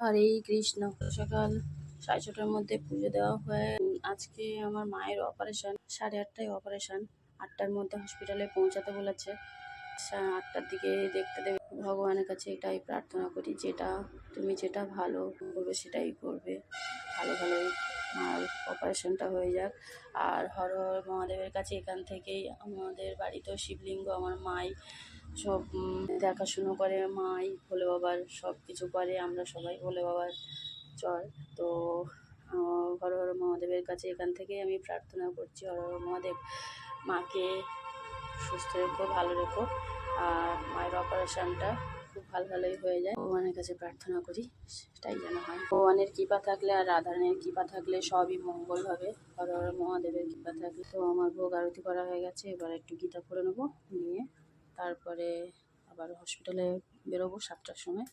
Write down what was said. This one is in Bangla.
হরে কৃষ্ণ। সকাল 6:30টার মধ্যে পুজো দেওয়া হয়। আজকে আমার মায়ের অপারেশন, 8:30টায় অপারেশন, 8টার মধ্যে হসপিটালে পৌঁছাতে বলেছে। 8টার দিকে দেখতে দেবে। ভগবানের কাছে এটাই প্রার্থনা করি, তুমি যেটা ভালো করবে সেটাই করবে, ভালোই মার অপারেশনটা হয়ে যাক। আর হর হর মহাদেবের কাছে এখান থেকেই আমাদের বাড়িতেও শিবলিঙ্গ, আমার মাই সব দেখাশুনো করে, মাই ভোলে বাবার সব কিছু করে, আমরা সবাই ভোলে বাবার চল। তো হর হর মহাদেবের কাছে এখান থেকেই আমি প্রার্থনা করছি, হর হর মহাদেব মাকে সুস্থ রেখো, ভালো রেখো, আর মায়ের অপারেশনটা খুব ভালোই হয়ে যায়। ভগবানের কাছে প্রার্থনা করি সেটাই যেন হয়। ভগবানের কৃপা থাকলে আর রাধারানীর কৃপা থাকলে সবই মঙ্গল হবে। হর হর মহাদেবের কৃপা থাকলে। তো আমার ভোগ আরতি করা হয়ে গেছে, এবার একটু গীতা পড়ে নেবো, নিয়ে তারপরে আবার হসপিটালে বেরোবো 7টার সময়।